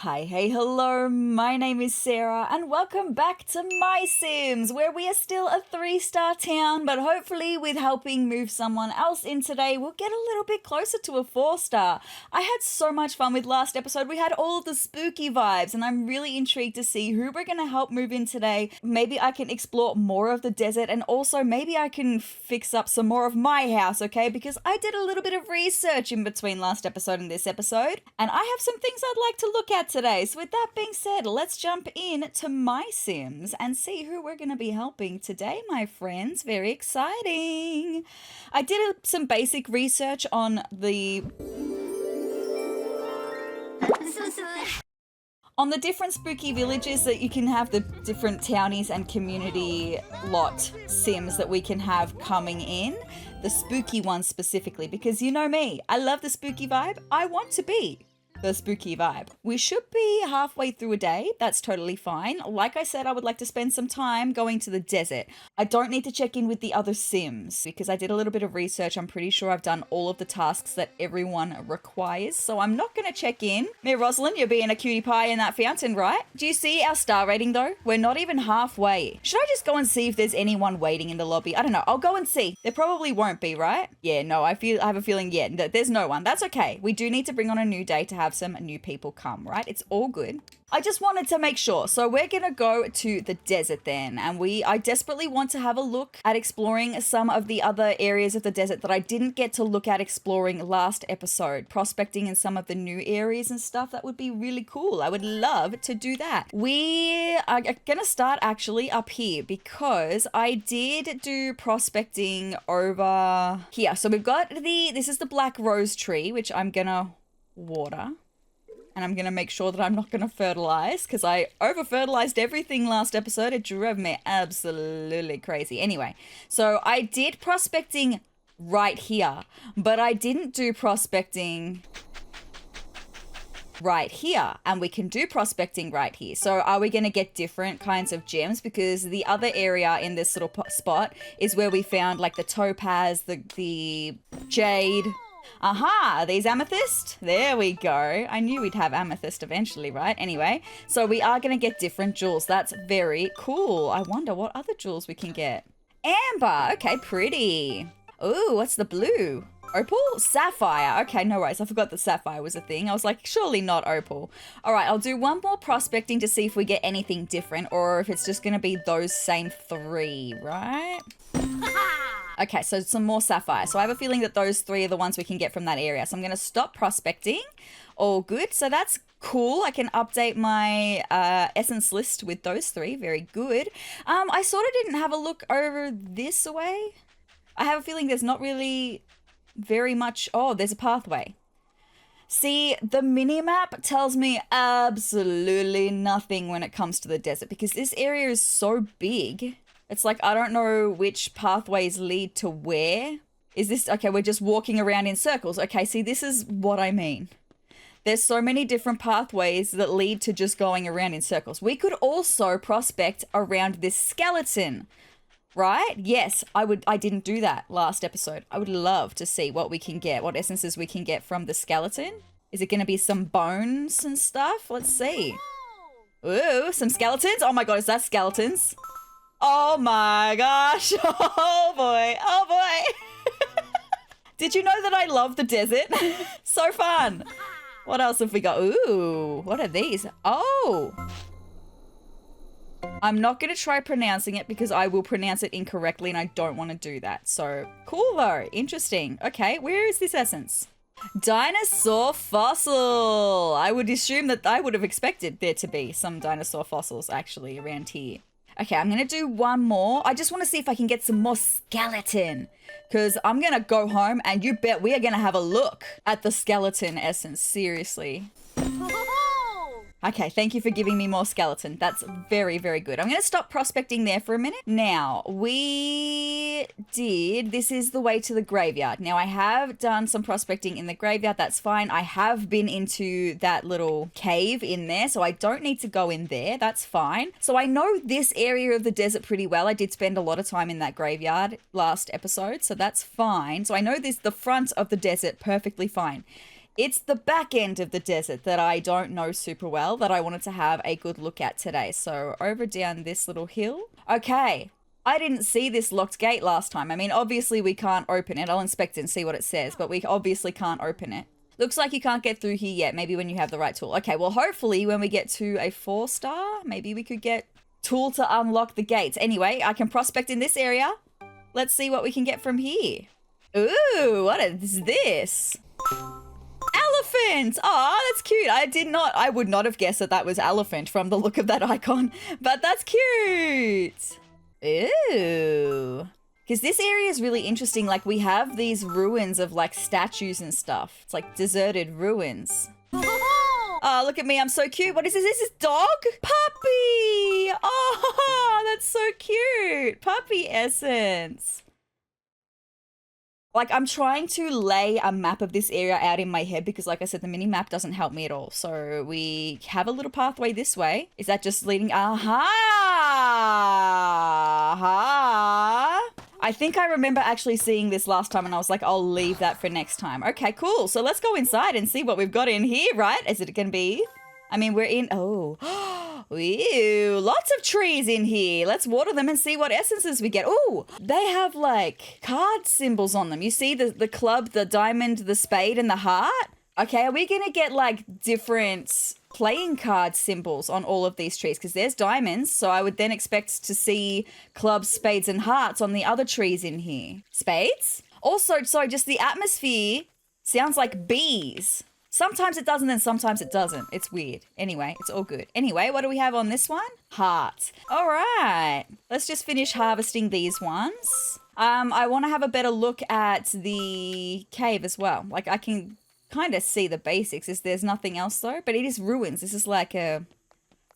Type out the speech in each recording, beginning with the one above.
Hi, hey, hello, my name is Sarah and welcome back to MySims, where we are still a 3-star town, but hopefully with helping move someone else in today, we'll get a little bit closer to a 4-star. I had so much fun with last episode. We had all of the spooky vibes and I'm really intrigued to see who we're going to help move in today. Maybe I can explore more of the desert and also maybe I can fix up some more of my house, okay? Because I did a little bit of research in between last episode and this episode, and I have some things I'd like to look at today. So with that being said, let's jump in to MySims and see who we're going to be helping today, my friends. Very exciting. I did some basic research on the different spooky villages that you can have, the different townies and community lot sims that we can have coming in. The spooky ones specifically, because you know me, I love the spooky vibe. I want to be the spooky vibe. We should be halfway through a day. That's totally fine. Like I said, I would like to spend some time going to the desert. I don't need to check in with the other sims because I did a little bit of research. I'm pretty sure I've done all of the tasks that everyone requires. So I'm not going to check in. Me, Rosalind, you're being a cutie pie in that fountain, right? Do you see our star rating though? We're not even halfway. Should I just go and see if there's anyone waiting in the lobby? I don't know. I'll go and see. There probably won't be, right? Yeah, no, I have a feeling, yeah, there's no one. That's okay. We do need to bring on a new day to have some new people come, right? It's all good. I just wanted to make sure. So we're going to go to the desert then. And I desperately want to have a look at exploring some of the other areas of the desert that I didn't get to look at exploring last episode. Prospecting in some of the new areas and stuff. That would be really cool. I would love to do that. We are going to start actually up here because I did do prospecting over here. So we've got this is the black rose tree, which I'm going to water. And I'm going to make sure that I'm not going to fertilize because I over-fertilized everything last episode. It drove me absolutely crazy. Anyway, so I did prospecting right here, but I didn't do prospecting right here, and we can do prospecting right here. So are we going to get different kinds of gems? Because the other area in this little spot is where we found like the topaz, the jade. Aha, these amethyst? There we go. I knew we'd have amethyst eventually, right? Anyway, so we are going to get different jewels. That's very cool. I wonder what other jewels we can get. Amber. Okay, pretty. Ooh, what's the blue? Opal? Sapphire. Okay, no worries. I forgot that sapphire was a thing. I was like, surely not opal. All right, I'll do one more prospecting to see if we get anything different or if it's just going to be those same 3, right? Okay, so some more sapphire. So I have a feeling that those 3 are the ones we can get from that area. So I'm going to stop prospecting. All good. So that's cool. I can update my essence list with those 3. Very good. I sort of didn't have a look over this way. I have a feeling there's not really very much. Oh, there's a pathway. See, the mini-map tells me absolutely nothing when it comes to the desert because this area is so big. It's like, I don't know which pathways lead to where. Is this, okay, we're just walking around in circles. Okay, see, this is what I mean. There's so many different pathways that lead to just going around in circles. We could also prospect around this skeleton, right? Yes, I didn't do that last episode. I would love to see what we can get, what essences we can get from the skeleton. Is it going to be some bones and stuff? Let's see. Ooh, some skeletons. Oh my God, is that skeletons? Oh my gosh. Oh boy. Oh boy. Did you know that I love the desert? So fun. What else have we got? Ooh, what are these? Oh. I'm not going to try pronouncing it because I will pronounce it incorrectly and I don't want to do that. So cool though. Interesting. Okay, where is this essence? Dinosaur fossil. I would assume that I would have expected there to be some dinosaur fossils actually around here. Okay, I'm going to do one more. I just want to see if I can get some more skeleton because I'm going to go home and you bet we are going to have a look at the skeleton essence. Seriously. Okay, thank you for giving me more skeleton. That's very, very good. I'm going to stop prospecting there for a minute. Now, this is the way to the graveyard. Now, I have done some prospecting in the graveyard. That's fine. I have been into that little cave in there, so I don't need to go in there. That's fine. So I know this area of the desert pretty well. I did spend a lot of time in that graveyard last episode, so that's fine. So I know the front of the desert perfectly fine. It's the back end of the desert that I don't know super well that I wanted to have a good look at today. So over down this little hill. Okay. I didn't see this locked gate last time. I mean, obviously we can't open it. I'll inspect it and see what it says, but we obviously can't open it. Looks like you can't get through here yet. Maybe when you have the right tool. Okay, well, hopefully when we get to a 4-star, maybe we could get tool to unlock the gates. Anyway, I can prospect in this area. Let's see what we can get from here. Ooh, what is this? Elephant! Oh, that's cute. I would not have guessed that that was elephant from the look of that icon, but that's cute. Ooh. Because this area is really interesting. Like, we have these ruins of, like, statues and stuff. It's like deserted ruins. Oh, look at me. I'm so cute. What is this? This is dog? Puppy! Oh, that's so cute. Puppy essence. Like, I'm trying to lay a map of this area out in my head because, like I said, the mini map doesn't help me at all. So we have a little pathway this way. Is that just leading? Aha! Aha! I think I remember actually seeing this last time and I was like, I'll leave that for next time. Okay, cool. So let's go inside and see what we've got in here, right? Is it gonna be? I mean, we're in, oh, ew, lots of trees in here. Let's water them and see what essences we get. Oh, they have like card symbols on them. You see the club, the diamond, the spade, and the heart? Okay, are we gonna get like different playing card symbols on all of these trees? Because there's diamonds, so I would then expect to see clubs, spades, and hearts on the other trees in here. Spades? Also, sorry, just the atmosphere sounds like bees. Sometimes it does and then sometimes it doesn't. It's weird. Anyway, it's all good. Anyway, what do we have on this one? Heart. All right. Let's just finish harvesting these ones. I want to have a better look at the cave as well. Like, I can kind of see the basics. There's nothing else though, but it is ruins. This is like a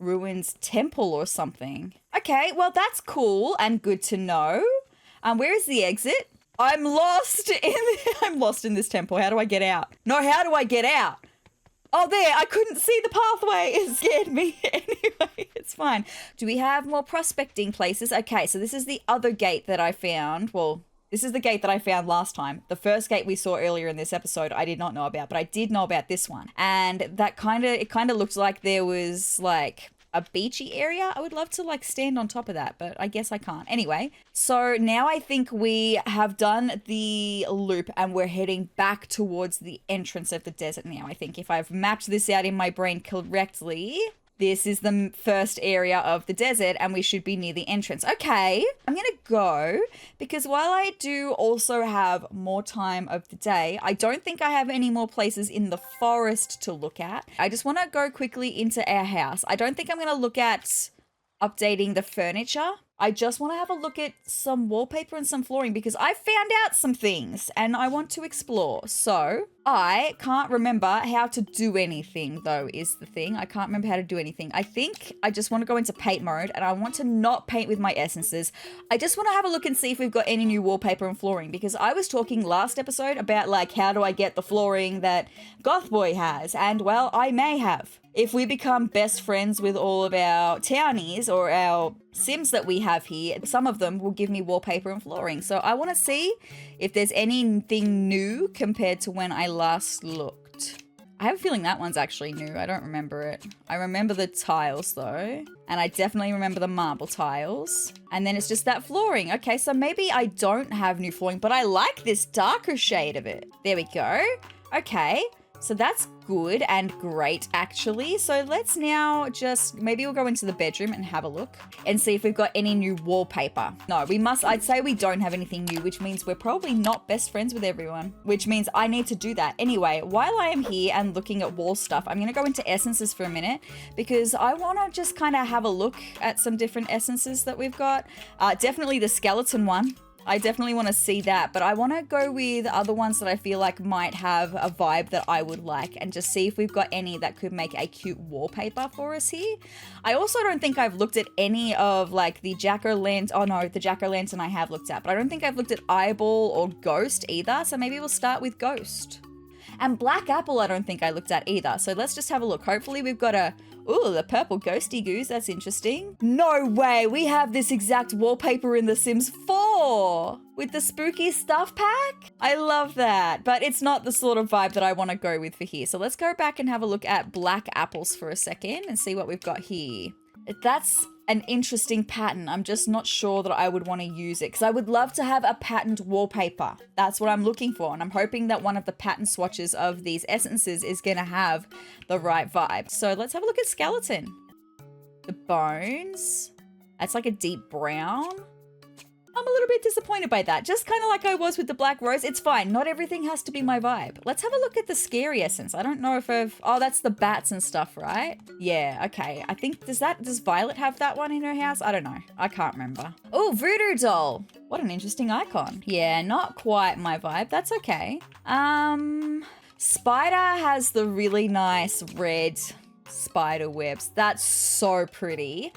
ruins temple or something. Okay, well, that's cool and good to know. Where is the exit? I'm lost in this temple. How do I get out? No, how do I get out? Oh, there, I couldn't see the pathway. It scared me. Anyway, it's fine. Do we have more prospecting places? Okay, so this is the other gate that I found. Well, this is the gate that I found last time. The first gate we saw earlier in this episode, I did not know about, but I did know about this one. And that it kind of looked like there was like a beachy area. I would love to like stand on top of that, but I guess I can't. Anyway, so now I think we have done the loop and we're heading back towards the entrance of the desert now. I think if I've mapped this out in my brain correctly, this is the first area of the desert and we should be near the entrance. Okay, I'm gonna go because while I do also have more time of the day, I don't think I have any more places in the forest to look at. I just want to go quickly into our house. I don't think I'm gonna look at updating the furniture. I just want to have a look at some wallpaper and some flooring because I found out some things and I want to explore. So I can't remember how to do anything though is the thing. I can't remember how to do anything. I think I just want to go into paint mode and I want to not paint with my essences. I just want to have a look and see if we've got any new wallpaper and flooring because I was talking last episode about like how do I get the flooring that Gothboy has, and well, I may have. If we become best friends with all of our townies or our Sims that we have here, some of them will give me wallpaper and flooring. So I want to see if there's anything new compared to when I last looked. I have a feeling that one's actually new. I don't remember it. I remember the tiles though. And I definitely remember the marble tiles. And then it's just that flooring. Okay, so maybe I don't have new flooring, but I like this darker shade of it. There we go. Okay. So that's good and great, actually. So let's now just, maybe we'll go into the bedroom and have a look and see if we've got any new wallpaper. No, I'd say we don't have anything new, which means we're probably not best friends with everyone, which means I need to do that. Anyway, while I am here and looking at wall stuff, I'm going to go into essences for a minute because I want to just kind of have a look at some different essences that we've got. Definitely the skeleton one. I definitely want to see that, but I want to go with other ones that I feel like might have a vibe that I would like and just see if we've got any that could make a cute wallpaper for us here. I also don't think I've looked at any of like the jack-o'-lantern. Oh no, the jack-o'-lantern I have looked at, but I don't think I've looked at eyeball or ghost either. So maybe we'll start with ghost. And black apple I don't think I looked at either. So let's just have a look. Hopefully we've got a Ooh, the purple ghosty goose. That's interesting. No way. We have this exact wallpaper in The Sims 4 with the spooky stuff pack. I love that, but it's not the sort of vibe that I want to go with for here. So let's go back and have a look at black apples for a second and see what we've got here. That's an interesting pattern. I'm just not sure that I would want to use it because I would love to have a patterned wallpaper. That's what I'm looking for. And I'm hoping that one of the pattern swatches of these essences is going to have the right vibe. So let's have a look at skeleton. The bones. That's like a deep brown. I'm a little bit disappointed by that. Just kind of like I was with the black rose. It's fine. Not everything has to be my vibe. Let's have a look at the scary essence. I don't know if oh, that's the bats and stuff, right? Yeah, okay. I think, does Violet have that one in her house? I don't know. I can't remember. Oh, voodoo doll. What an interesting icon. Yeah, not quite my vibe. That's okay. Spider has the really nice red spider webs. That's so pretty.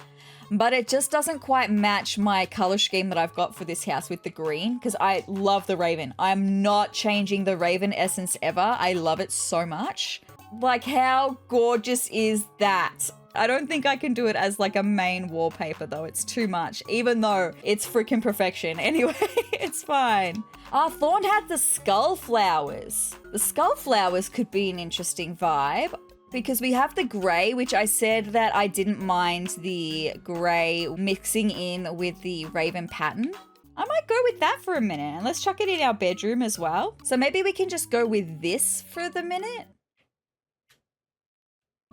But it just doesn't quite match my color scheme that I've got for this house with the green because I love the raven. I'm not changing the raven essence ever. I love it so much. Like, how gorgeous is that? I don't think I can do it as like a main wallpaper though. It's too much, even though it's freaking perfection. Anyway, it's fine. Thorn had the skull flowers. The skull flowers could be an interesting vibe. Because we have the grey, which I said that I didn't mind the grey mixing in with the raven pattern. I might go with that for a minute and let's chuck it in our bedroom as well. So maybe we can just go with this for the minute.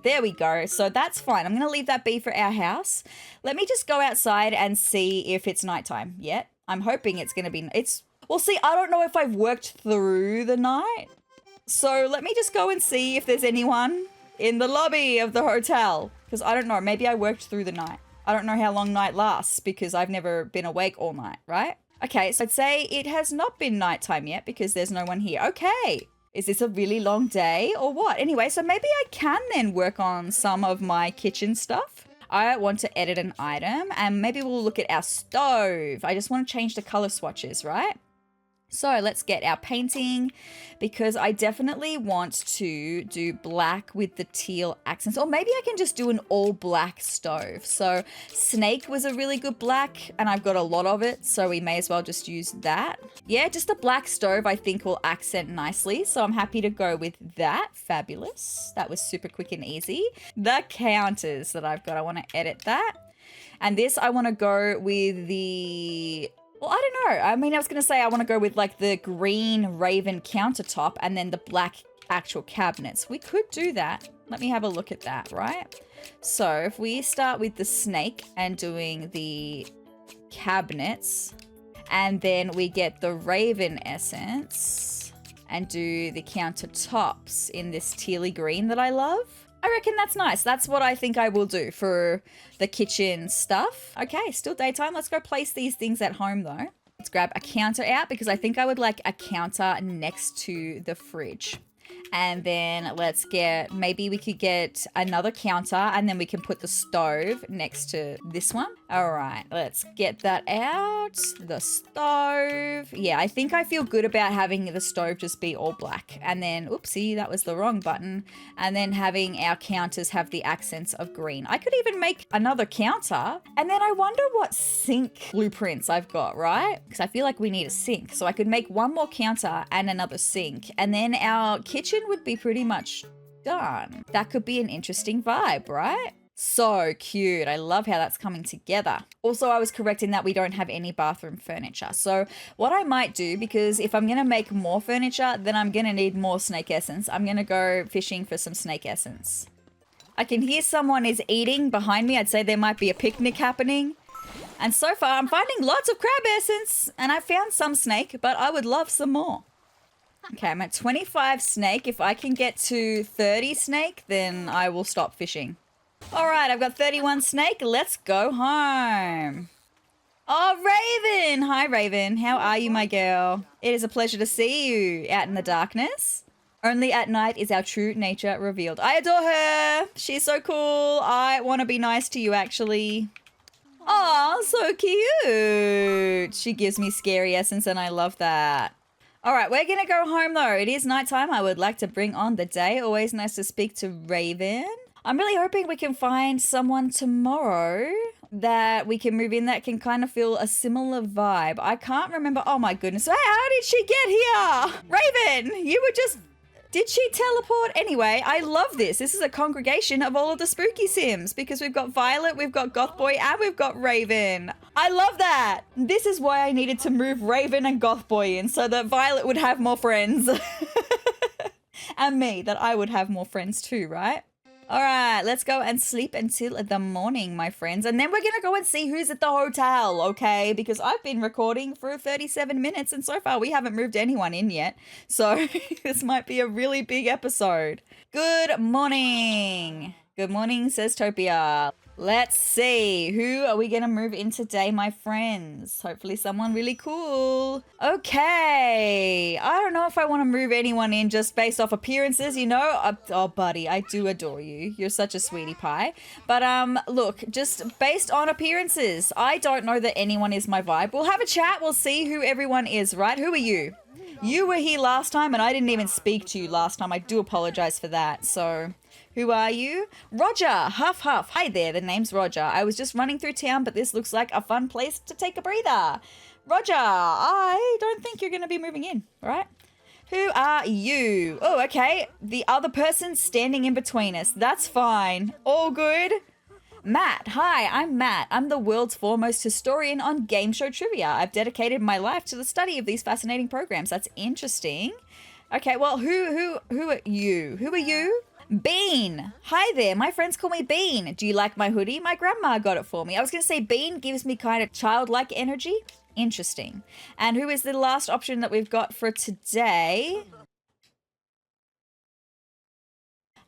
There we go. So that's fine. I'm going to leave that be for our house. Let me just go outside and see if it's nighttime yet. I'm hoping it's going to be, well, see, I don't know if I've worked through the night. So let me just go and see if there's anyone in the lobby of the hotel, because I don't know, maybe I worked through the night. I don't know how long night lasts because I've never been awake all night, right? Okay, so I'd say it has not been nighttime yet because there's no one here. Okay, is this a really long day or what? Anyway, so maybe I can then work on some of my kitchen stuff. I want to edit an item and maybe we'll look at our stove. I just want to change the color swatches, right? So let's get our painting because I definitely want to do black with the teal accents, or maybe I can just do an all black stove. So snake was a really good black and I've got a lot of it, so we may as well just use that. Yeah, just a black stove I think will accent nicely, so I'm happy to go with that. Fabulous. That was super quick and easy. The counters that I've got, I want to edit that. And this I want to go with the... Well, I don't know. I mean, I was going to say I want to go with like the green raven countertop and then the black actual cabinets. We could do that. Let me have a look at that, right? So if we start with the snake and doing the cabinets and then we get the raven essence and do the countertops in this tealy green that I love. I reckon that's nice. That's what I think I will do for the kitchen stuff. Okay, still daytime. Let's go place these things at home though. Let's grab a counter out because I think I would like a counter next to the fridge. And then let's get, maybe we could get another counter and then we can put the stove next to this one. All right, let's get that out. The stove. Yeah, I think I feel good about having the stove just be all black. And then, oopsie, that was the wrong button. And then having our counters have the accents of green. I could even make another counter. And then I wonder what sink blueprints I've got, right? Because I feel like we need a sink. So I could make one more counter and another sink. And then our kitchen would be pretty much done. That could be an interesting vibe, right? So cute. I love how that's coming together. Also, I was correct in that we don't have any bathroom furniture. So what I might do, because if I'm going to make more furniture, then I'm going to need more snake essence. I'm going to go fishing for some snake essence. I can hear someone is eating behind me. I'd say there might be a picnic happening. And so far, I'm finding lots of crab essence. And I found some snake, but I would love some more. Okay, I'm at 25 snake. If I can get to 30 snake, then I will stop fishing. All right, I've got 31 snake. Let's go home. Oh, Raven. Hi, Raven. How are you, my girl? It is a pleasure to see you out in the darkness. Only at night is our true nature revealed. I adore her. She's so cool. I want to be nice to you, actually. Oh, so cute. She gives me scary essence, and I love that. All right, we're going to go home, though. It is nighttime. I would like to bring on the day. Always nice to speak to Raven. I'm really hoping we can find someone tomorrow that we can move in that can kind of feel a similar vibe. I can't remember. Oh my goodness. How did she get here? Raven, you were just... Did she teleport? Anyway, I love this. This is a congregation of all of the spooky Sims because we've got Violet, we've got Goth Boy, and we've got Raven. I love that. This is why I needed to move Raven and Goth Boy in so that Violet would have more friends. And me, that I would have more friends too, right? All right, let's go and sleep until the morning, my friends. And then we're going to go and see who's at the hotel, okay? Because I've been recording for 37 minutes and so far we haven't moved anyone in yet. So this might be a really big episode. Good morning. Good morning, SezTopia. Let's see. Who are we going to move in today, my friends? Hopefully someone really cool. Okay. I don't know if I want to move anyone in just based off appearances, you know? Oh, buddy, I do adore you. You're such a sweetie pie. But look, just based on appearances, I don't know that anyone is my vibe. We'll have a chat. We'll see who everyone is, right? Who are you? You were here last time and I didn't even speak to you last time. I do apologize for that. So... who are you? Roger, Huff Huff. Hi there, the name's Roger. I was just running through town, but this looks like a fun place to take a breather. Roger, I don't think you're going to be moving in, all right? Who are you? Oh, okay. The other person standing in between us. That's fine. All good. Matt. Hi, I'm Matt. I'm the world's foremost historian on game show trivia. I've dedicated my life to the study of these fascinating programs. That's interesting. Okay, well, who are you? Who are you? Bean. Hi there. My friends call me Bean. Do you like my hoodie? My grandma got it for me. I was going to say Bean gives me kind of childlike energy. Interesting. And who is the last option that we've got for today?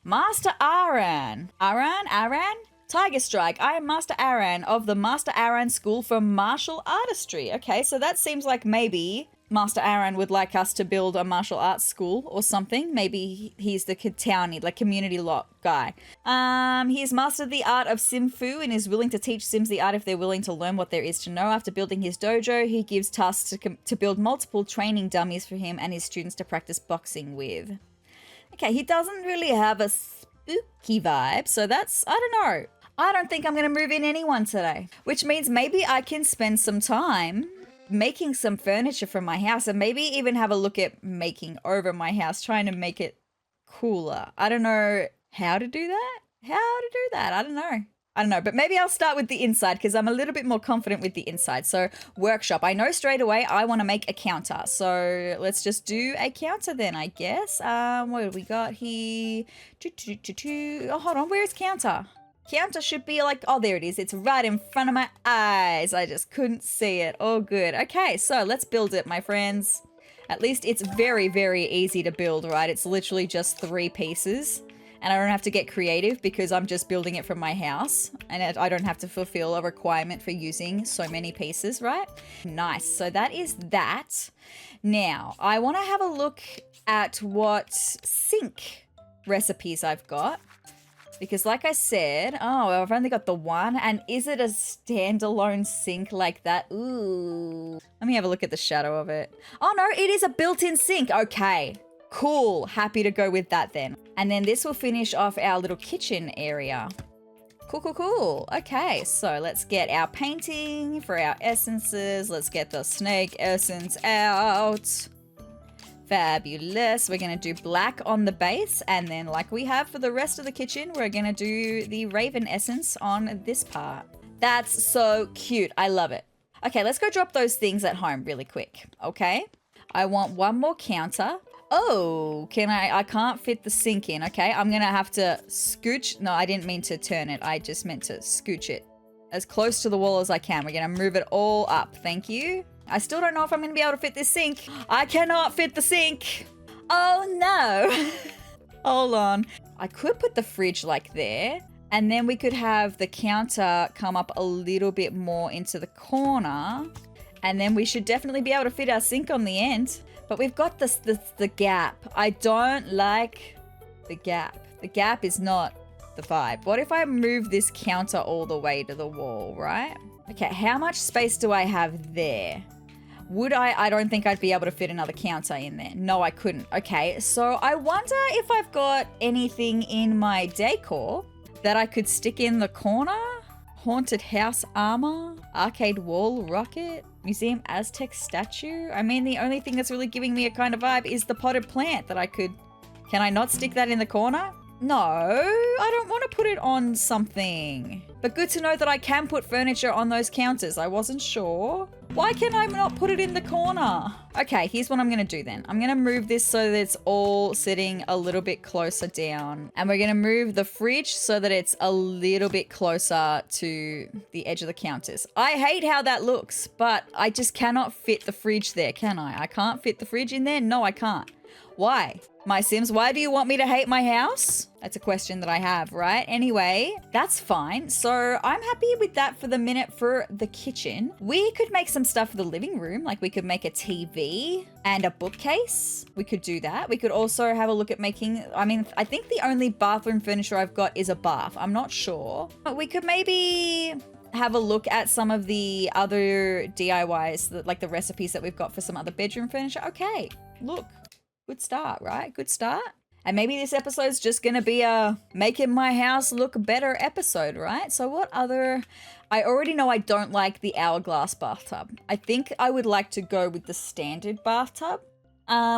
Master Aran. Aran? Tiger Strike. I am Master Aran of the Master Aran School for Martial Artistry. Okay, so that seems like maybe... Master Aaron would like us to build a martial arts school or something. Maybe he's the townie, like community lot guy. He has mastered the art of Sim Fu and is willing to teach Sims the art if they're willing to learn what there is to know. After building his dojo, he gives tasks to build multiple training dummies for him and his students to practice boxing with. Okay, he doesn't really have a spooky vibe, so that's, I don't know. I don't think I'm going to move in anyone today, which means maybe I can spend some time making some furniture from my house and maybe even have a look at making over my house, trying to make it cooler. I don't know how to do that. I don't know, but maybe I'll start with the inside because I'm a little bit more confident with the inside. So workshop, I know straight away I want to make a counter. So let's just do a counter then, I guess. What do we got here? Oh, hold on, where's counter? Counter should be like, oh, there it is. It's right in front of my eyes. I just couldn't see it. Oh, good. Okay, so let's build it, my friends. At least it's very, very easy to build, right? It's literally just 3 pieces. And I don't have to get creative because I'm just building it from my house. And I don't have to fulfill a requirement for using so many pieces, right? Nice. So that is that. Now, I want to have a look at what sink recipes I've got. Because like I said, oh, I've only got the one. And is it a standalone sink like that? Ooh. Let me have a look at the shadow of it. Oh no, it is a built-in sink. Okay, cool. Happy to go with that then. And then this will finish off our little kitchen area. Cool. Okay, so let's get our painting for our essences. Let's get the snake essence out. Fabulous. We're going to do black on the base, and then like we have for the rest of the kitchen, we're going to do the raven essence on this part. That's so cute. I love it. Okay, let's go drop those things at home really quick. Okay, I want one more counter. Oh, I can't fit the sink in. Okay, I'm going to have to scooch. No, I didn't mean to turn it. I just meant to scooch it as close to the wall as I can. We're going to move it all up. Thank you. I still don't know if I'm going to be able to fit this sink. I cannot fit the sink. Oh no. Hold on. I could put the fridge like there, and then we could have the counter come up a little bit more into the corner, and then we should definitely be able to fit our sink on the end. But we've got the gap. I don't like the gap. The gap is not the vibe. What if I move this counter all the way to the wall, right? Okay, how much space do I have there? Would I don't think I'd be able to fit another counter in there. No, I couldn't. Okay, so I wonder if I've got anything in my decor that I could stick in the corner. Haunted house armor, arcade wall rocket, museum Aztec statue. I mean, the only thing that's really giving me a kind of vibe is the potted plant that I could... Can I not stick that in the corner? No, I don't want to put it on something. But good to know that I can put furniture on those counters. I wasn't sure. Why can I not put it in the corner? Okay, here's what I'm going to do then. I'm going to move this so that it's all sitting a little bit closer down. And we're going to move the fridge so that it's a little bit closer to the edge of the counters. I hate how that looks, but I just cannot fit the fridge there, can I? I can't fit the fridge in there? No, I can't. Why? MySims, why do you want me to hate my house? That's a question that I have, right? Anyway, that's fine. So I'm happy with that for the minute for the kitchen. We could make some stuff for the living room. Like we could make a TV and a bookcase. We could do that. We could also have a look at making, I mean, I think the only bathroom furniture I've got is a bath. I'm not sure. But we could maybe have a look at some of the other DIYs, like the recipes that we've got for some other bedroom furniture. Okay, look. Good start, right? Good start. And maybe this episode's just going to be a making my house look better episode, right? So what other... I already know I don't like the hourglass bathtub. I think I would like to go with the standard bathtub,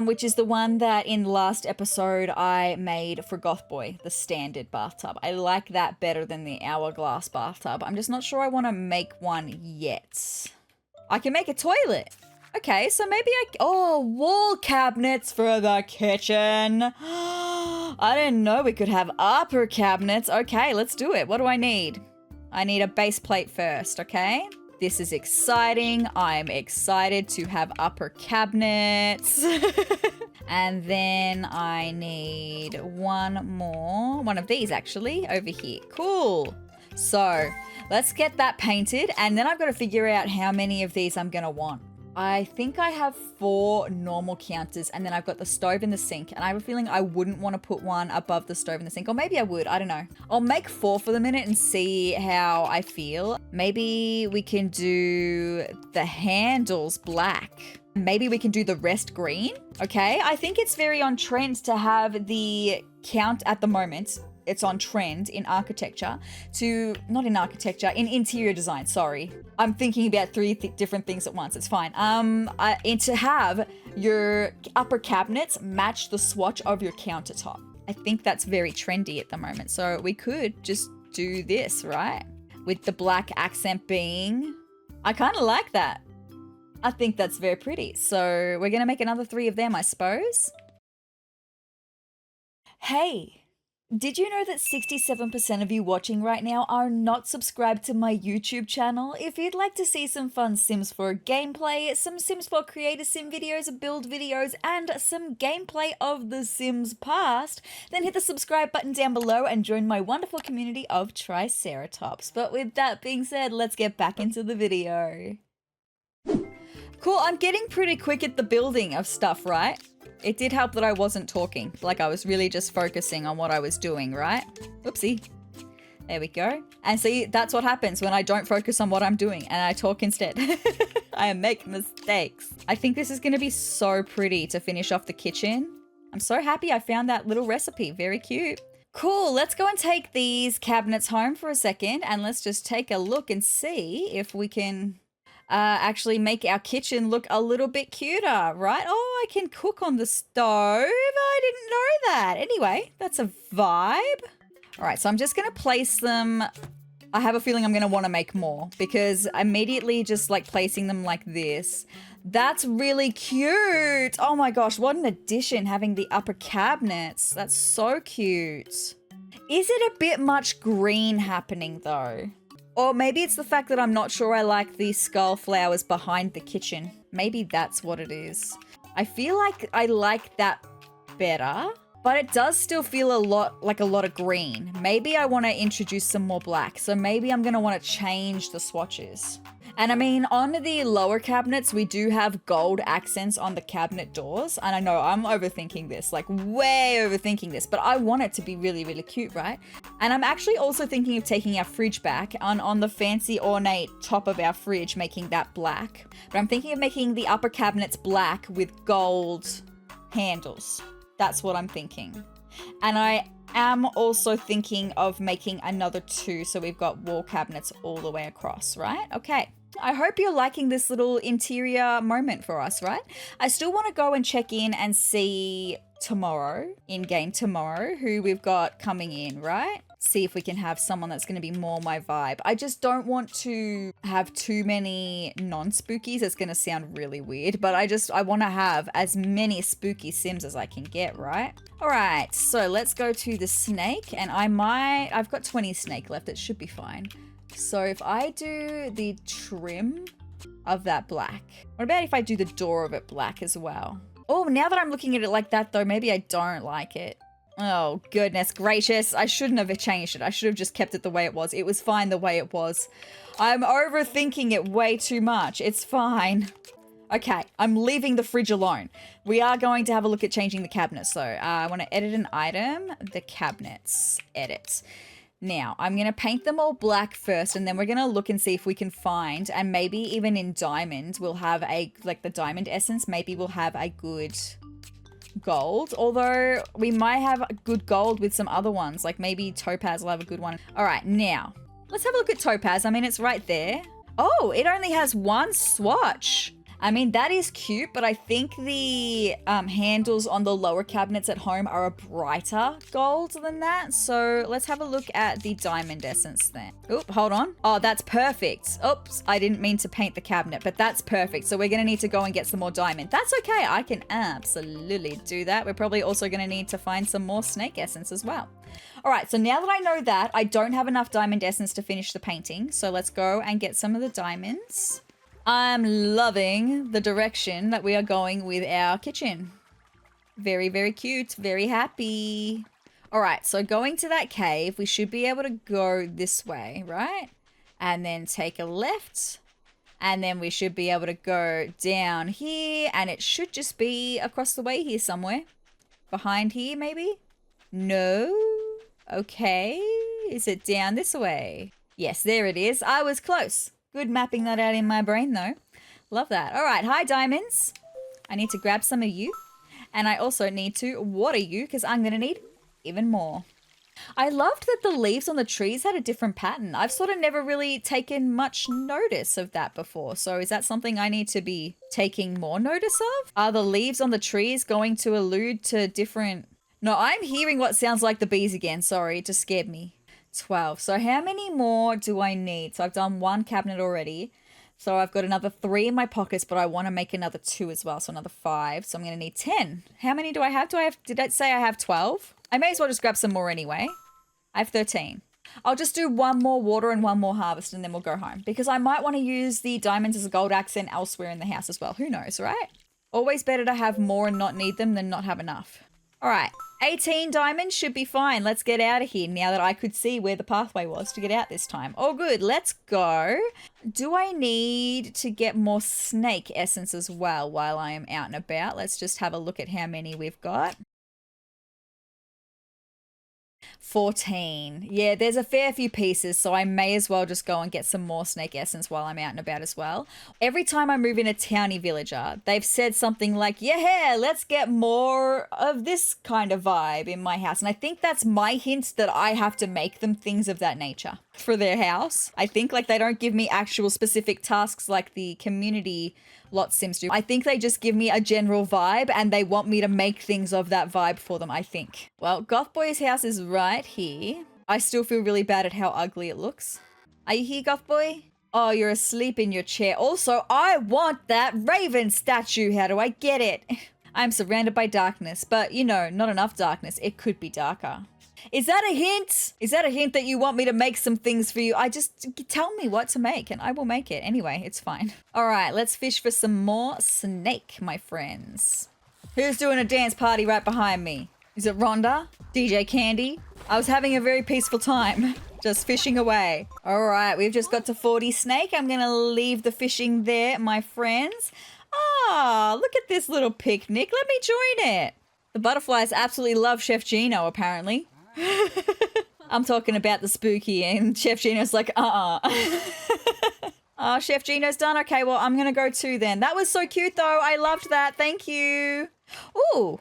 which is the one that in last episode I made for Goth Boy, the standard bathtub. I like that better than the hourglass bathtub. I'm just not sure I want to make one yet. I can make a toilet. Okay, so maybe oh, wall cabinets for the kitchen. I didn't know we could have upper cabinets. Okay, let's do it. What do I need? I need a base plate first, okay? This is exciting. I'm excited to have upper cabinets. And then I need one of these actually, over here. Cool. So let's get that painted, and then I've got to figure out how many of these I'm gonna want. I think I have 4 normal counters, and then I've got the stove and the sink, and I have a feeling I wouldn't want to put one above the stove and the sink, or maybe I would, I don't know. I'll make 4 for the minute and see how I feel. Maybe we can do the handles black. Maybe we can do the rest green. Okay, I think it's very on trend to have the count at the moment. It's on trend in architecture not in architecture, in interior design, sorry. I'm thinking about 3 different things at once, it's fine. And to have your upper cabinets match the swatch of your countertop. I think that's very trendy at the moment. So we could just do this, right? With the black accent being, I kind of like that. I think that's very pretty. So we're gonna make another 3 of them, I suppose. Hey. Did you know that 67% of you watching right now are not subscribed to my YouTube channel? If you'd like to see some fun Sims 4 gameplay, some Sims 4 Creator Sim videos, build videos, and some gameplay of The Sims past, then hit the subscribe button down below and join my wonderful community of Triceratops. But with that being said, let's get back into the video. Cool, I'm getting pretty quick at the building of stuff, right? It did help that I wasn't talking, like I was really just focusing on what I was doing, right? Oopsie. There we go. And see, that's what happens when I don't focus on what I'm doing and I talk instead. I make mistakes. I think this is going to be so pretty to finish off the kitchen. I'm so happy I found that little recipe. Very cute. Cool, let's go and take these cabinets home for a second and let's just take a look and see if we can... actually make our kitchen look a little bit cuter, right? Oh, I can cook on the stove. I didn't know that. Anyway, that's a vibe. All right, so I'm just going to place them. I have a feeling I'm going to want to make more because immediately just like placing them like this. That's really cute. Oh my gosh, what an addition having the upper cabinets. That's so cute. Is it a bit much green happening though? Or maybe it's the fact that I'm not sure I like the skull flowers behind the kitchen. Maybe that's what it is. I feel like I like that better, but it does still feel a lot of green. Maybe I want to introduce some more black. So maybe I'm going to want to change the swatches. And I mean, on the lower cabinets, we do have gold accents on the cabinet doors. And I know I'm overthinking this, like way overthinking this, but I want it to be really, really cute, right? And I'm actually also thinking of taking our fridge back on the fancy ornate top of our fridge, making that black. But I'm thinking of making the upper cabinets black with gold handles. That's what I'm thinking. And I am also thinking of making another 2. So we've got wall cabinets all the way across, right? Okay. I hope you're liking this little interior moment for us, right? I still want to go and check in and see tomorrow, in-game tomorrow, who we've got coming in, right? See if we can have someone that's going to be more my vibe. I just don't want to have too many non-spookies. It's going to sound really weird, but I want to have as many spooky Sims as I can get, right? All right, so let's go to the snake, and I've got 20 snake left. It should be fine. So if I do the trim of that black, what about if I do the door of it black as well? Oh, now that I'm looking at it like that though, maybe I don't like it. Oh, goodness gracious. I shouldn't have changed it. I should have just kept it the way it was. It was fine the way it was. I'm overthinking it way too much. It's fine. Okay, I'm leaving the fridge alone. We are going to have a look at changing the cabinets. So I want to edit an item, the cabinets, edit. Now, I'm going to paint them all black first, and then we're going to look and see if we can find, and maybe even in diamond, we'll have like the diamond essence, maybe we'll have a good gold, although we might have a good gold with some other ones, like maybe topaz will have a good one. All right, now, let's have a look at topaz. I mean, it's right there. Oh, it only has one swatch. I mean, that is cute, but I think the handles on the lower cabinets at home are a brighter gold than that. So let's have a look at the diamond essence then. Oop, hold on. Oh, that's perfect. Oops, I didn't mean to paint the cabinet, but that's perfect. So we're going to need to go and get some more diamond. That's okay. I can absolutely do that. We're probably also going to need to find some more snake essence as well. All right, so now that I know that, I don't have enough diamond essence to finish the painting. So let's go and get some of the diamonds. I'm loving the direction that we are going with our kitchen. Very, very cute. Very happy. All right, so going to that cave, we should be able to go this way, right? And then take a left. And then we should be able to go down here. And it should just be across the way here somewhere. Behind here, maybe? No? Okay. Is it down this way? Yes, there it is. I was close. Good mapping that out in my brain though. Love that. All right, hi diamonds. I need to grab some of you. And I also need to water you because I'm going to need even more. I loved that the leaves on the trees had a different pattern. I've sort of never really taken much notice of that before. So is that something I need to be taking more notice of? Are the leaves on the trees going to allude to different... No, I'm hearing what sounds like the bees again. Sorry, it just scared me. 12. So how many more do I need? So I've done one cabinet already. So I've got another 3 in my pockets, but I want to make another 2 as well. So another 5. So I'm going to need 10. How many do I have? Did I say I have 12? I may as well just grab some more anyway. I have 13. I'll just do one more water and one more harvest and then we'll go home. Because I might want to use the diamonds as a gold accent elsewhere in the house as well. Who knows, right? Always better to have more and not need them than not have enough. All right, 18 diamonds should be fine. Let's get out of here now that I could see where the pathway was to get out this time. Oh, good. Let's go. Do I need to get more snake essence as well while I am out and about? Let's just have a look at how many we've got. 14. Yeah, there's a fair few pieces, so I may as well just go and get some more snake essence while I'm out and about as well. Every time I move in a townie villager, they've said something like, yeah, let's get more of this kind of vibe in my house. And I think that's my hint that I have to make them things of that nature for their house. I think like they don't give me actual specific tasks like the community lot Sims do. I think they just give me a general vibe and they want me to make things of that vibe for them, I think. Well, Goth Boy's house is right here. I still feel really bad at how ugly it looks. Are you here, Goth Boy? Oh, you're asleep in your chair. Also, I want that raven statue. How do I get it? I'm surrounded by darkness, but you know, not enough darkness. It could be darker. Is that a hint? Is that a hint that you want me to make some things for you? Tell me what to make and I will make it. Anyway, it's fine. All right, let's fish for some more snake, my friends. Who's doing a dance party right behind me? Is it Rhonda? DJ Candy? I was having a very peaceful time, just fishing away. All right, we've just got to 40 snake. I'm going to leave the fishing there, my friends. Ah, look at this little picnic. Let me join it. The butterflies absolutely love Chef Gino, apparently. I'm talking about the spooky and Chef Gino's like, Oh, Chef Gino's done. Okay, well, I'm going to go too then. That was so cute though. I loved that. Thank you. Ooh,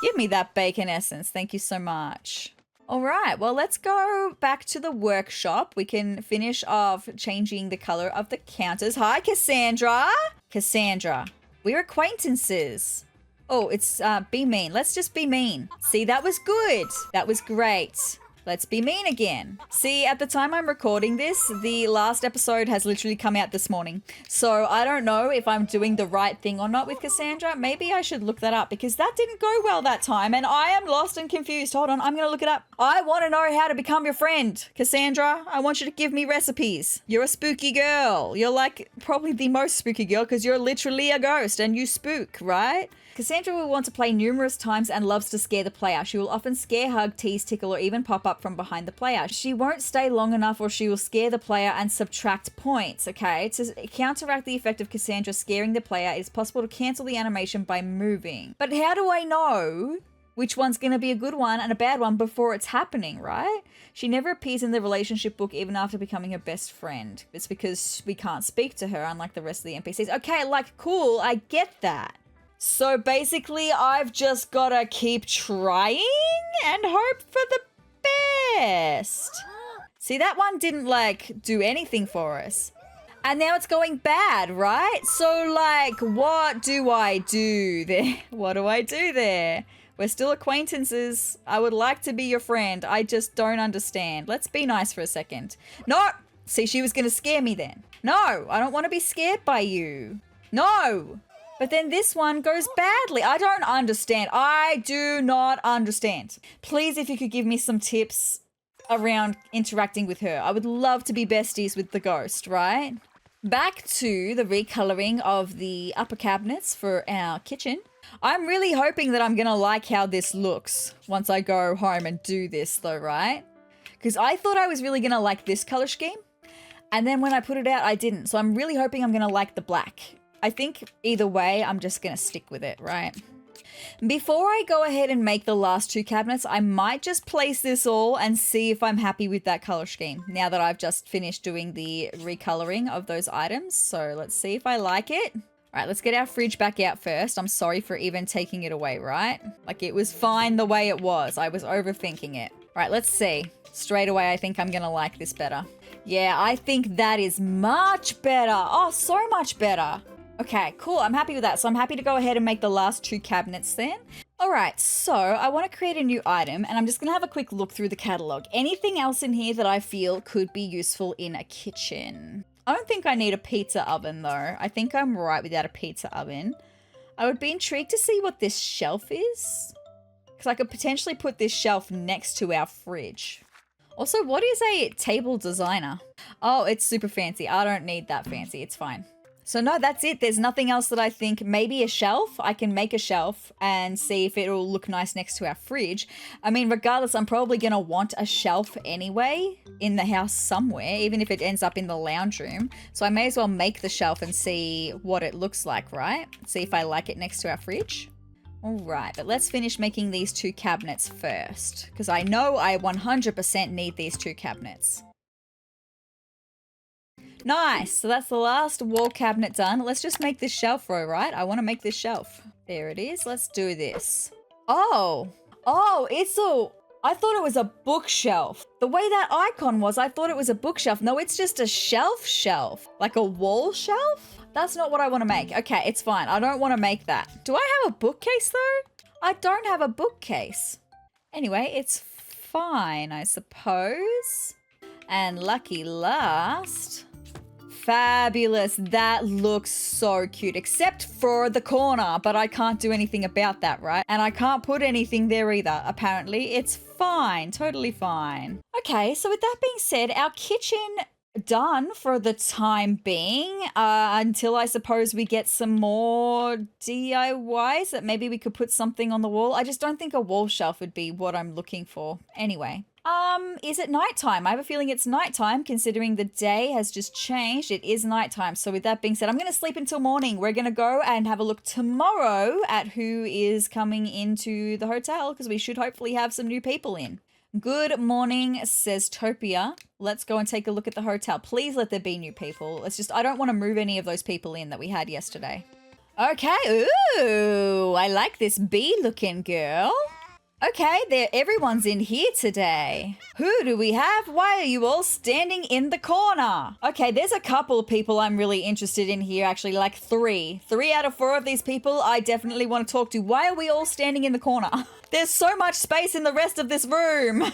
Give me that bacon essence. Thank you so much. All right, well, let's go back to the workshop. We can finish off changing the color of the counters. Hi, Cassandra. Cassandra, we're acquaintances. Oh, it's be mean. Let's just be mean. See, that was good. That was great. Let's be mean again. See, at the time I'm recording this, the last episode has literally come out this morning. So I don't know if I'm doing the right thing or not with Cassandra. Maybe I should look that up because that didn't go well that time and I am lost and confused. Hold on, I'm going to look it up. I want to know how to become your friend. Cassandra, I want you to give me recipes. You're a spooky girl. You're like probably the most spooky girl because you're literally a ghost and you spook, right? Cassandra will want to play numerous times and loves to scare the player. She will often scare, hug, tease, tickle, or even pop up from behind the player. She won't stay long enough or she will scare the player and subtract points, okay? To counteract the effect of Cassandra scaring the player, it is possible to cancel the animation by moving. But how do I know which one's going to be a good one and a bad one before it's happening, right? She never appears in the relationship book even after becoming her best friend. It's because we can't speak to her unlike the rest of the NPCs. Okay, like, cool, I get that. So basically, I've just gotta keep trying and hope for the best. See, that one didn't, like, do anything for us. And now it's going bad, right? So, like, what do I do there? What do I do there? We're still acquaintances. I would like to be your friend. I just don't understand. Let's be nice for a second. No! See, she was gonna scare me then. No! I don't want to be scared by you. No! But then this one goes badly. I don't understand. I do not understand. Please, if you could give me some tips around interacting with her. I would love to be besties with the ghost, right? Back to the recoloring of the upper cabinets for our kitchen. I'm really hoping that I'm going to like how this looks once I go home and do this though, right? Because I thought I was really going to like this color scheme. And then when I put it out, I didn't. So I'm really hoping I'm going to like the black. I think either way, I'm just going to stick with it, right? Before I go ahead and make the last two cabinets, I might just place this all and see if I'm happy with that color scheme now that I've just finished doing the recoloring of those items. So let's see if I like it. All right, let's get our fridge back out first. I'm sorry for even taking it away, right? Like it was fine the way it was. I was overthinking it. All right, let's see. Straight away, I think I'm going to like this better. Yeah, I think that is much better. Oh, so much better. Okay, cool. I'm happy with that. So I'm happy to go ahead and make the last two cabinets then. All right, so I want to create a new item and I'm just going to have a quick look through the catalog. Anything else in here that I feel could be useful in a kitchen? I don't think I need a pizza oven though. I think I'm right without a pizza oven. I would be intrigued to see what this shelf is because I could potentially put this shelf next to our fridge. Also, what is a table designer? Oh, it's super fancy. I don't need that fancy. It's fine. So no, that's it. There's nothing else that I think. Maybe a shelf. I can make a shelf and see if it'll look nice next to our fridge. I mean, regardless, I'm probably going to want a shelf anyway in the house somewhere, even if it ends up in the lounge room. So I may as well make the shelf and see what it looks like, right? See if I like it next to our fridge. All right, but let's finish making these two cabinets first because I know I 100% need these two cabinets. Nice. So that's the last wall cabinet done. Let's just make this shelf row, right? I want to make this shelf. There it is. Let's do this. Oh, it's a... I thought it was a bookshelf. The way that icon was, I thought it was a bookshelf. No, it's just a shelf. Like a wall shelf? That's not what I want to make. Okay, it's fine. I don't want to make that. Do I have a bookcase though? I don't have a bookcase. Anyway, it's fine, I suppose. And lucky last... Fabulous. That looks so cute, except for the corner, but I can't do anything about that, right? And I can't put anything there either, apparently. It's fine, totally fine. Okay, so with that being said, our kitchen done for the time being, until I suppose we get some more DIYs that maybe we could put something on the wall. I just don't think a wall shelf would be what I'm looking for. Anyway. Is it nighttime? I have a feeling it's nighttime considering the day has just changed. It is nighttime. So with that being said, I'm going to sleep until morning. We're going to go and have a look tomorrow at who is coming into the hotel because we should hopefully have some new people in. Good morning, SezTopia. Let's go and take a look at the hotel. Please let there be new people. I don't want to move any of those people in that we had yesterday. Okay, ooh, I like this bee-looking girl. Okay, everyone's in here today. Who do we have? Why are you all standing in the corner? Okay, there's a couple of people I'm really interested in here, actually, like three. 3 out of 4 of these people I definitely want to talk to. Why are we all standing in the corner? There's so much space in the rest of this room.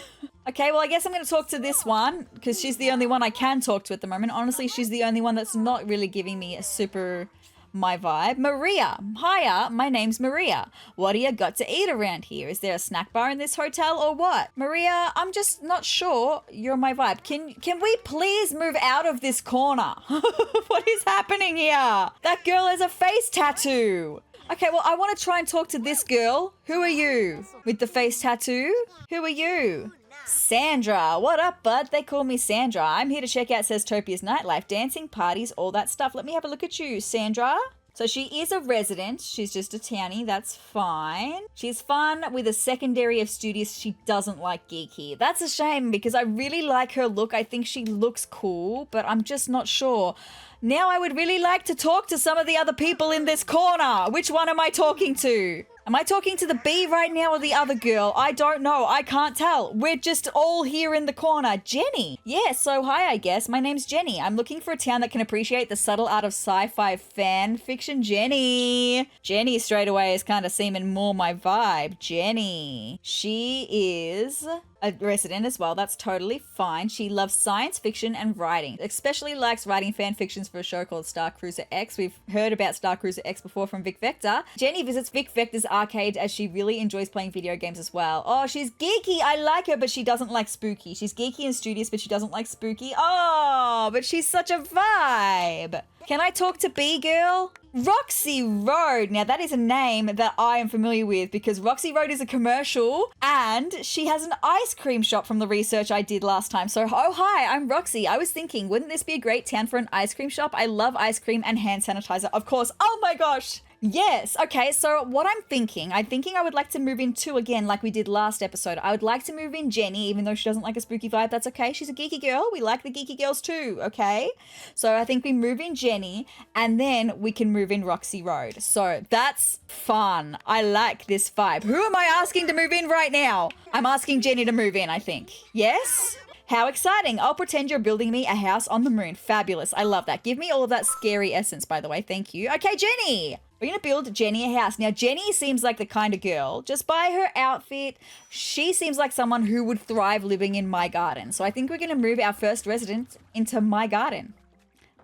Okay, well, I guess I'm going to talk to this one because she's the only one I can talk to at the moment. Honestly, she's the only one that's not really giving me a super... my vibe. Maria. Hiya, my name's Maria. What do you got to eat around here? Is there a snack bar in this hotel or what? Maria, I'm just not sure you're my vibe. Can we please move out of this corner? What is happening here? That girl has a face tattoo. Okay, well, I want to try and talk to this girl. Who are you? With the face tattoo? Who are you? Sandra. What up, bud? They call me Sandra. I'm here to check out SezTopia's nightlife, dancing, parties, all that stuff. Let me have a look at you, Sandra. So she is a resident. She's just a townie. That's fine. She's fun with a secondary of studious. She doesn't like geeky. That's a shame because I really like her look. I think she looks cool, but I'm just not sure. Now I would really like to talk to some of the other people in this corner. Which one am I talking to? Am I talking to the bee right now or the other girl? I don't know. I can't tell. We're just all here in the corner. Jenny. Yeah, so hi, I guess. My name's Jenny. I'm looking for a town that can appreciate the subtle art of sci-fi fan fiction. Jenny. Jenny straight away is kind of seeming more my vibe. Jenny. She is a resident as well. That's totally fine. She loves science fiction and writing, especially likes writing fan fictions for a show called Star Cruiser X. We've heard about Star Cruiser X before from Vic Vector. Jenny visits Vic Vector's arcade as she really enjoys playing video games as well. Oh, she's geeky. I like her, but she doesn't like spooky. She's geeky and studious, but she doesn't like spooky. Oh, but she's such a vibe. Can I talk to B Girl? Roxie Road. Now that is a name that I am familiar with because Roxie Road is a commercial and she has an ice cream shop from the research I did last time. So, oh hi, I'm Roxie. I was thinking, wouldn't this be a great town for an ice cream shop? I love ice cream and hand sanitizer, of course. Oh my gosh. Yes. Okay, so what I'm thinking I would like to move in two again like we did last episode. I would like to move in Jenny, even though she doesn't like a spooky vibe. That's okay. She's a geeky girl. We like the geeky girls too, okay? So I think we move in Jenny and then we can move in Roxie Road. So that's fun. I like this vibe. Who am I asking to move in right now? I'm asking Jenny to move in, I think. Yes? How exciting. I'll pretend you're building me a house on the moon. Fabulous. I love that. Give me all of that scary essence, by the way. Thank you. Okay, Jenny. We're going to build Jenny a house. Now, Jenny seems like the kind of girl, just by her outfit, she seems like someone who would thrive living in my garden. So I think we're going to move our first resident into my garden.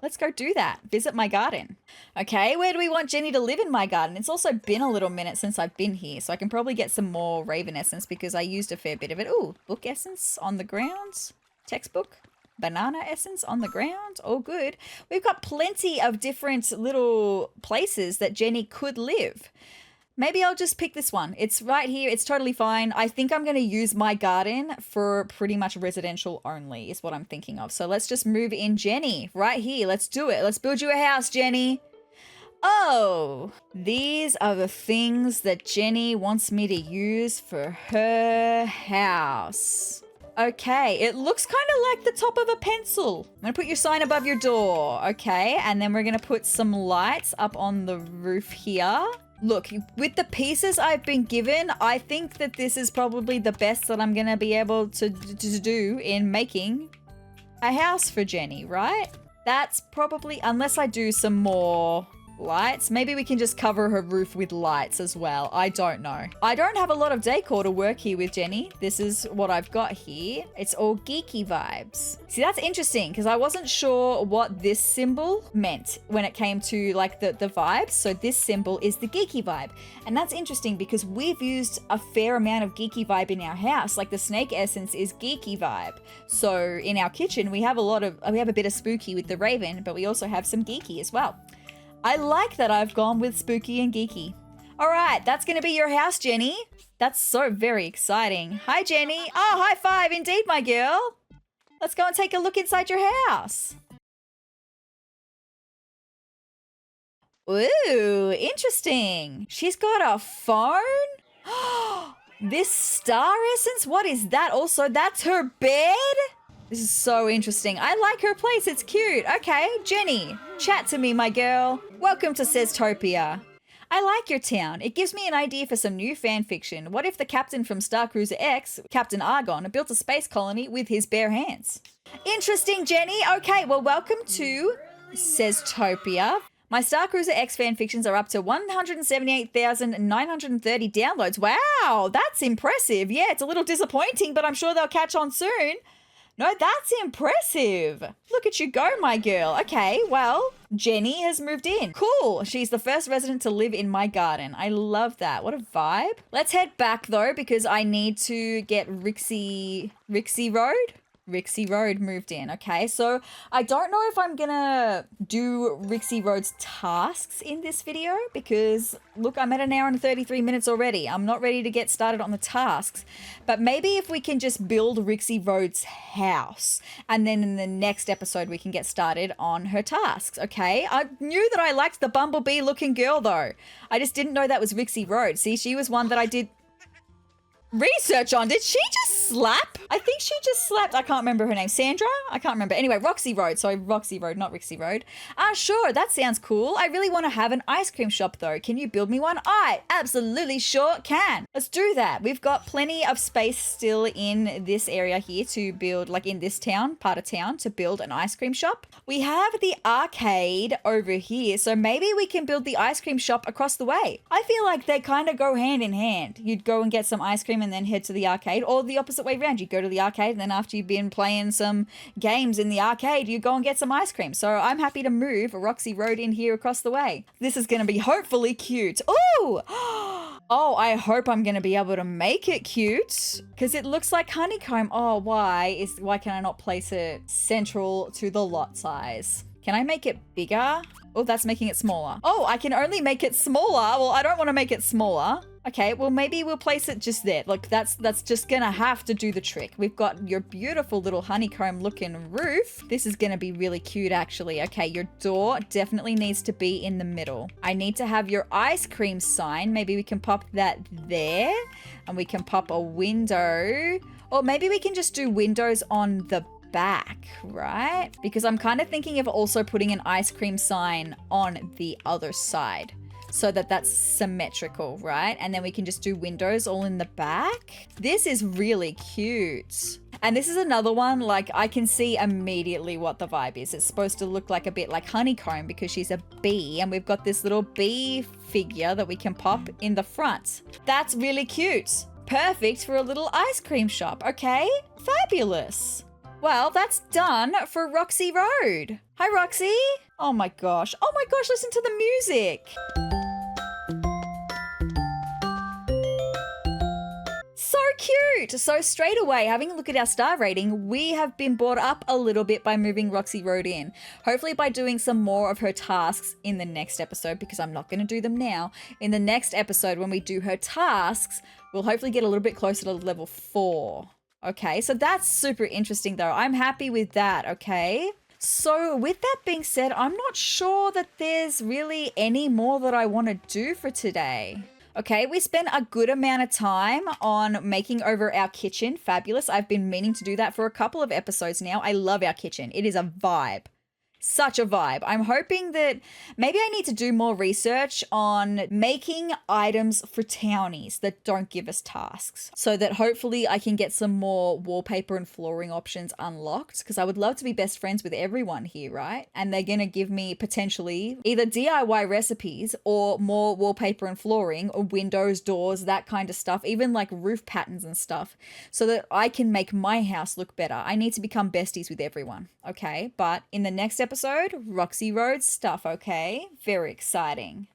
Let's go do that. Visit my garden. Okay, where do we want Jenny to live in my garden? It's also been a little minute since I've been here, so I can probably get some more Raven essence because I used a fair bit of it. Ooh, book essence on the ground. Textbook. Banana essence on the ground. All good. We've got plenty of different little places that Jenny could live. Maybe I'll just pick this one. It's right here. It's totally fine. I think I'm going to use my garden for pretty much residential only is what I'm thinking of. So let's just move in Jenny right here. Let's do it. Let's build you a house, Jenny. Oh, these are the things that Jenny wants me to use for her house. Okay, it looks kind of like the top of a pencil. I'm going to put your sign above your door. Okay, and then we're going to put some lights up on the roof here. Look, with the pieces I've been given, I think that this is probably the best that I'm going to be able to do in making a house for Jenny, right? That's probably, unless I do some more lights. Maybe we can just cover her roof with lights as well. I don't know. I don't have a lot of decor to work here with Jenny. This is what I've got here. It's all geeky vibes. See, that's interesting because I wasn't sure what this symbol meant when it came to like the vibes. So this symbol is the geeky vibe. And that's interesting because we've used a fair amount of geeky vibe in our house. Like the snake essence is geeky vibe. So in our kitchen, we have a bit of spooky with the raven, but we also have some geeky as well. I like that I've gone with spooky and geeky. All right, that's going to be your house, Jenny. That's so very exciting. Hi, Jenny. Oh, high five indeed, my girl. Let's go and take a look inside your house. Ooh, interesting. She's got a phone? This star essence? What is that? Also, that's her bed? This is so interesting. I like her place. It's cute. Okay, Jenny, chat to me, my girl. Welcome to SezTopia. I like your town. It gives me an idea for some new fan fiction. What if the captain from Star Cruiser X, Captain Argon, built a space colony with his bare hands? Interesting, Jenny. Okay, well, welcome to SezTopia. My Star Cruiser X fanfictions are up to 178,930 downloads. Wow, that's impressive. Yeah, it's a little disappointing, but I'm sure they'll catch on soon. No, that's impressive. Look at you go, my girl. Okay, well, Jenny has moved in. Cool. She's the first resident to live in my garden. I love that. What a vibe. Let's head back, though, because I need to get Roxie Road moved in. Okay, so I don't know if I'm gonna do Roxie Road's tasks in this video because look, I'm at an hour and 33 minutes already. I'm not ready to get started on the tasks, but maybe if we can just build Roxie Road's house and then in the next episode we can get started on her tasks. Okay, I knew that I liked the bumblebee looking girl though. I just didn't know that was Roxie Road. See, she was one that I did research on. Did she just slap? I think she just slapped. I can't remember her name. Sandra? I can't remember. Anyway, Roxie Road. Sorry, Roxie Road, not Roxie Road. Sure, that sounds cool. I really want to have an ice cream shop though. Can you build me one? I absolutely sure can. Let's do that. We've got plenty of space still in this area here to build, like in this town, part of town, to build an ice cream shop. We have the arcade over here, so maybe we can build the ice cream shop across the way. I feel like they kind of go hand in hand. You'd go and get some ice cream and then head to the arcade, or the opposite way around. You go to the arcade and then after you've been playing some games in the arcade, you go and get some ice cream. So I'm happy to move Roxie Road in here across the way. This is going to be hopefully cute. Ooh! Oh, I hope I'm going to be able to make it cute because it looks like honeycomb. Oh, why can I not place it central to the lot size? Can I make it bigger? Oh, that's making it smaller. Oh, I can only make it smaller. Well, I don't want to make it smaller. Okay, well, maybe we'll place it just there. Look, that's just gonna have to do the trick. We've got your beautiful little honeycomb looking roof. This is gonna be really cute, actually. Okay, your door definitely needs to be in the middle. I need to have your ice cream sign. Maybe we can pop that there and we can pop a window. Or maybe we can just do windows on the back, right? Because I'm kind of thinking of also putting an ice cream sign on the other side so that that's symmetrical, right? And then we can just do windows all in the back. This is really cute. And this is another one, like I can see immediately what the vibe is. It's supposed to look like a bit like honeycomb because she's a bee and we've got this little bee figure that we can pop in the front. That's really cute. Perfect for a little ice cream shop, okay? Fabulous. Well, that's done for Roxie Road. Hi, Roxie. Oh my gosh. Oh my gosh, listen to the music. So cute. So straight away, having a look at our star rating, we have been brought up a little bit by moving Roxie Road in. Hopefully by doing some more of her tasks in the next episode, because I'm not going to do them now. In the next episode, when we do her tasks, we'll hopefully get a little bit closer to level 4. Okay, so that's super interesting though. I'm happy with that, okay? So with that being said, I'm not sure that there's really any more that I want to do for today. Okay, we spent a good amount of time on making over our kitchen. Fabulous. I've been meaning to do that for a couple of episodes now. I love our kitchen. It is a vibe. Such a vibe. I'm hoping that maybe I need to do more research on making items for townies that don't give us tasks so that hopefully I can get some more wallpaper and flooring options unlocked because I would love to be best friends with everyone here, right? And they're going to give me potentially either DIY recipes or more wallpaper and flooring or windows, doors, that kind of stuff, even like roof patterns and stuff so that I can make my house look better. I need to become besties with everyone, okay? But in the next episode, Roxie Road stuff, okay? Very exciting.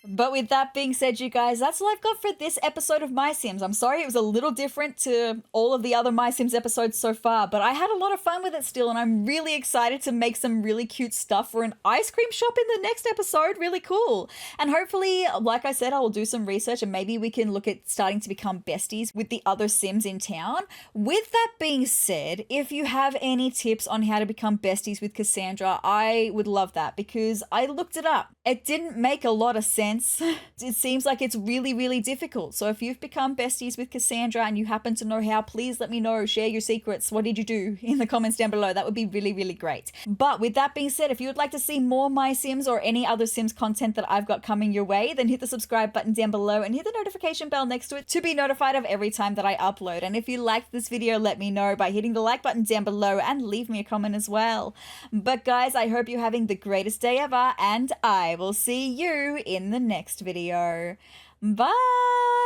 But with that being said, you guys, that's all I've got for this episode of MySims. I'm sorry it was a little different to all of the other MySims episodes so far, but I had a lot of fun with it still, and I'm really excited to make some really cute stuff for an ice cream shop in the next episode. Really cool. And hopefully, like I said, I will do some research and maybe we can look at starting to become besties with the other Sims in town. With that being said, if you have any tips on how to become besties with Cassandra, I would love that because I looked it up. It didn't make a lot of sense comments. It seems like it's really, really difficult. So if you've become besties with Cassandra and you happen to know how, please let me know. Share your secrets. What did you do in the comments down below? That would be really, really great. But with that being said, if you would like to see more MySims or any other Sims content that I've got coming your way, then hit the subscribe button down below and hit the notification bell next to it to be notified of every time that I upload. And if you liked this video, let me know by hitting the like button down below and leave me a comment as well. But guys, I hope you're having the greatest day ever, and I will see you in the next video. Bye!